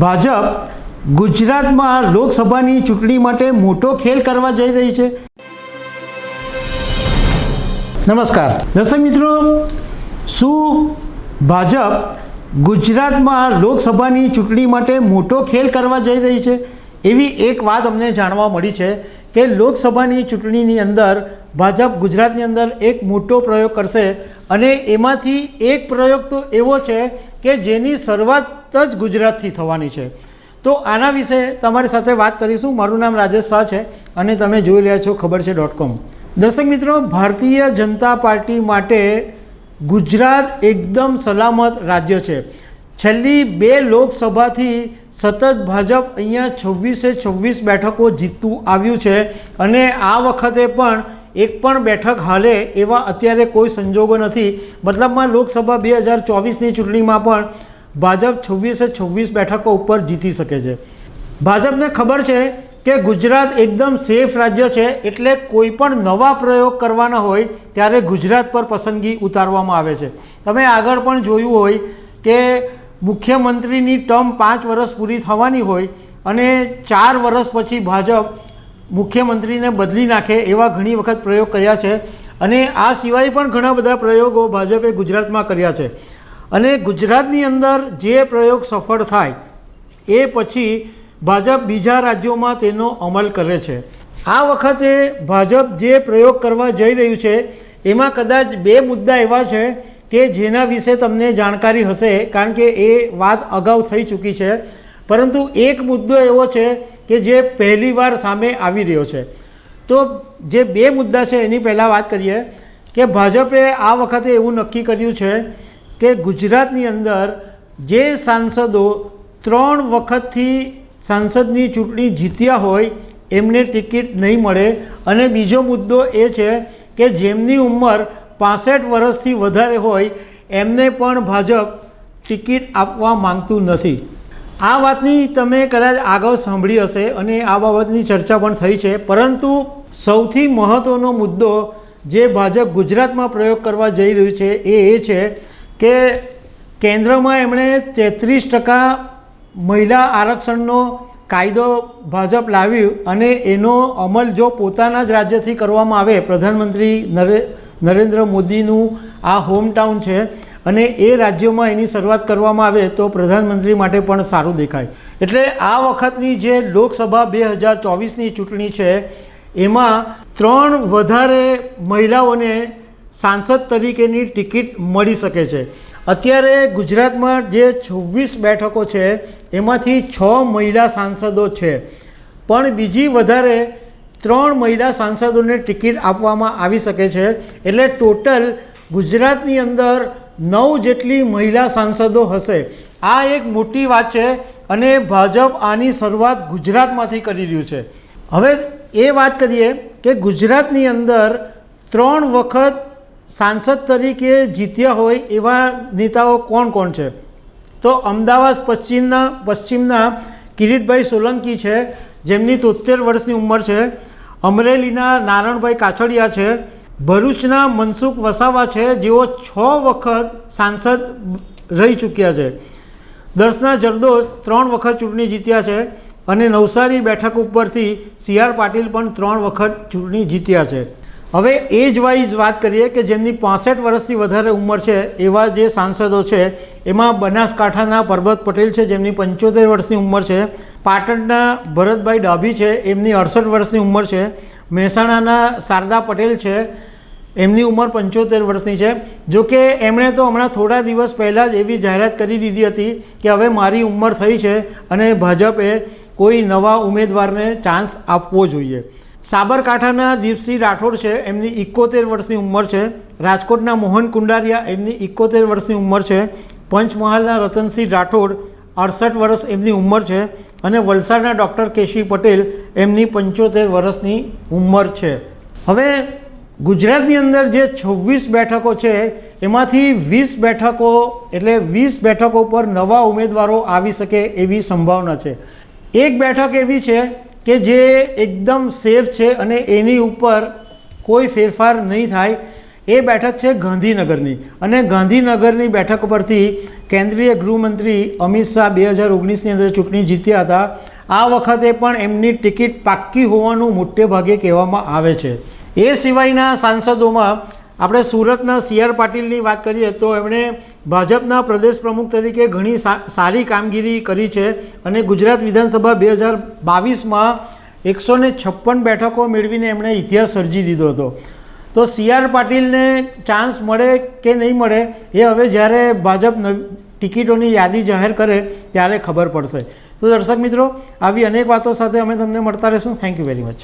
ભાજપ ગુજરાતમાં લોકસભાની ચૂંટણી માટે મોટો ખેલ કરવા જઈ રહી છે। નમસ્કાર દર્શક મિત્રો, શું ભાજપ ગુજરાતમાં લોકસભાની ચૂંટણી માટે મોટો ખેલ કરવા જઈ રહી છે? એવી એક વાત અમને જાણવા મળી છે કે લોકસભાની ચૂંટણીની અંદર ભાજપ ગુજરાતની અંદર એક મોટો પ્રયોગ કરશે અને એમાંથી એક પ્રયોગ તો એવો છે કે જેની શરૂઆત જ ગુજરાતથી થવાની છે। તો આના વિશે તમારી સાથે વાત કરીશું। મારું નામ રાજેશ શાહ છે અને તમે જોઈ રહ્યા છો ખબર છે.com। દર્શક મિત્રો, ભારતીય જનતા પાર્ટી માટે ગુજરાત એકદમ સલામત રાજ્ય છે। છેલ્લી બે લોકસભાથી સતત ભાજપ અહીંયા 26 બેઠકો જીતતું આવ્યું છે અને આ વખતે પણ એક પણ બેઠક હાલે એવા અત્યારે કોઈ સંજોગો નથી। મતલબમાં લોકસભા 2024ની ચૂંટણીમાં પણ ભાજપ 26 બેઠકો ઉપર જીતી શકે છે। ભાજપને ખબર છે કે ગુજરાત એકદમ સેફ રાજ્ય છે, એટલે કોઈ પણ નવા પ્રયોગ કરવાના હોય ત્યારે ગુજરાત પર પસંદગી ઉતારવામાં આવે છે। તમે આગળ પણ જોયું હોય કે મુખ્યમંત્રીની ટર્મ 5 વર્ષ પૂરી થવાની હોય અને 4 વર્ષ પછી ભાજપ મુખ્યમંત્રીને બદલી નાખે એવા ઘણી વખત પ્રયોગ કર્યા છે અને આ સિવાય પણ ઘણા બધા પ્રયોગો ભાજપે ગુજરાતમાં કર્યા છે અને ગુજરાતની અંદર જે પ્રયોગ સફળ થાય એ પછી ભાજપ બીજા રાજ્યોમાં તેનો અમલ કરે છે। આ વખતે ભાજપ જે પ્રયોગ કરવા જઈ રહ્યું છે એમાં કદાચ બે મુદ્દા એવા છે કે જેના વિશે તમને જાણકારી હશે, કારણ કે એ વાત અગાઉ થઈ ચૂકી છે, પરંતુ એક મુદ્દો એવો છે કે જે પહેલીવાર સામે આવી રહ્યો છે। તો જે બે મુદ્દા છે એની પહેલાં વાત કરીએ કે ભાજપે આ વખતે એવું નક્કી કર્યું છે કે ગુજરાતની અંદર જે સાંસદો 3 વખતથી સાંસદની ચૂંટણી જીત્યા હોય એમને ટિકિટ નહીં મળે અને બીજો મુદ્દો એ છે કે જેમની ઉંમર 65 વર્ષથી વધારે હોય એમને પણ ભાજપ ટિકિટ આપવા માંગતું નથી। આ વાતની તમે કદાચ આગળ સાંભળી હશે અને આ બાબતની ચર્ચા પણ થઈ છે, પરંતુ સૌથી મહત્ત્વનો મુદ્દો જે ભાજપ ગુજરાતમાં પ્રયોગ કરવા જઈ રહ્યું છે એ છે કે કેન્દ્રમાં એમણે 33% મહિલા આરક્ષણનો કાયદો ભાજપ લાવ્યું અને એનો અમલ જો પોતાના જ રાજ્યથી કરવામાં આવે, પ્રધાનમંત્રી નરેન્દ્ર મોદીનું આ હોમટાઉન છે અને એ રાજ્યોમાં એની શરૂઆત કરવામાં આવે તો પ્રધાનમંત્રી માટે પણ સારું દેખાય। એટલે આ વખતની જે લોકસભા 2024ની ચૂંટણી છે એમાં 3 વધારે મહિલાઓને સાંસદ તરીકેની ટિકિટ મળી શકે છે। અત્યારે ગુજરાતમાં જે 26 બેઠકો છે એમાંથી 6 મહિલા સાંસદો છે, પણ બીજી વધારે 3 મહિલા સાંસદોને ટિકિટ આપવામાં આવી શકે છે। એટલે ટોટલ ગુજરાતની અંદર 9 જેટલી મહિલા સાંસદો હશે। આ એક મોટી વાત છે અને ભાજપ આની શરૂઆત ગુજરાતમાંથી કરી રહ્યું છે। હવે એ વાત કરીએ કે ગુજરાતની અંદર 3 વખત સાંસદ તરીકે જીત્યા હોય એવા નેતાઓ કોણ કોણ છે? તો અમદાવાદ પશ્ચિમના કિરીટભાઈ સોલંકી છે, જેમની 73 વર્ષની ઉંમર છે। અમરેલીના નારણભાઈ કાછડિયા છે। ભરૂચના મનસુખ વસાવા છે, જેઓ 6 વખત સાંસદ રહી ચૂક્યા છે। દર્શના જરદોશ 3 વખત ચૂંટણી જીત્યા છે અને નવસારી બેઠક ઉપરથી CR પાટીલ પણ 3 વખત ચૂંટણી જીત્યા છે। હવે એજ વાઇઝ વાત કરીએ કે જેમની 65 વર્ષથી વધારે ઉંમર છે એવા જે સાંસદો છે એમાં બનાસકાંઠાના પરબત પટેલ છે, જેમની 75 વર્ષની ઉંમર છે। પાટણના ભરતભાઈ ડાભી છે, એમની 68 વર્ષની ઉંમર છે। મહેસાણાના શારદા પટેલ છે, એમની ઉંમર 75 વર્ષની છે। જોકે એમણે તો હમણાં થોડા દિવસ પહેલાં જ એવી જાહેરાત કરી દીધી હતી કે હવે મારી ઉંમર થઈ છે અને ભાજપે કોઈ નવા ઉમેદવારને ચાન્સ આપવો જોઈએ। સાબરકાંઠાના દીપસિંહ રાઠોડ છે, એમની 71 વર્ષની ઉંમર છે। રાજકોટના મોહન કુંડારિયા, એમની 71 વર્ષની ઉંમર છે। પંચમહાલના રતનસિંહ રાઠોડ 68 વર્ષ એમની ઉંમર છે અને વલસાડના ડૉક્ટર કેશી પટેલ, એમની 75 વર્ષની ઉંમર છે। હવે ગુજરાતની અંદર જે 26 બેઠકો છે એમાંથી 20 બેઠકો એટલે 20 બેઠકો પર નવા ઉમેદવારો આવી શકે એવી સંભાવના છે। એક બેઠક એવી છે કે જે એકદમ સેફ છે અને એની ઉપર કોઈ ફેરફાર નહીં થાય એ બેઠક છે ગાંધીનગરની, અને ગાંધીનગરની બેઠક પરથી કેન્દ્રીય ગૃહમંત્રી અમિત શાહ 2019ની અંદર ચૂંટણી જીત્યા હતા. આ વખતે પણ એમની ટિકિટ પાક્કી હોવાનું મોટે ભાગે કહેવામાં આવે છે. એ સિવાયના સાંસદોમાં આપણે સુરતના CR પાટીલની વાત કરીએ તો એમણે ભાજપના પ્રદેશ પ્રમુખ તરીકે ઘણી સારી કામગીરી કરી છે અને ગુજરાત વિધાનસભા 2022માં 156 બેઠકો મેળવીને એમણે ઇતિહાસ સર્જી દીધો હતો. તો CR પાટીલને ચાન્સ મળે કે નહીં મળે એ હવે જ્યારે ભાજપ ટિકિટોની યાદી જાહેર કરે ત્યારે ખબર પડશે. તો દર્શક મિત્રો, આવી અનેક વાતો સાથે અમે તમને મળતા રહીશું. Thank you very much.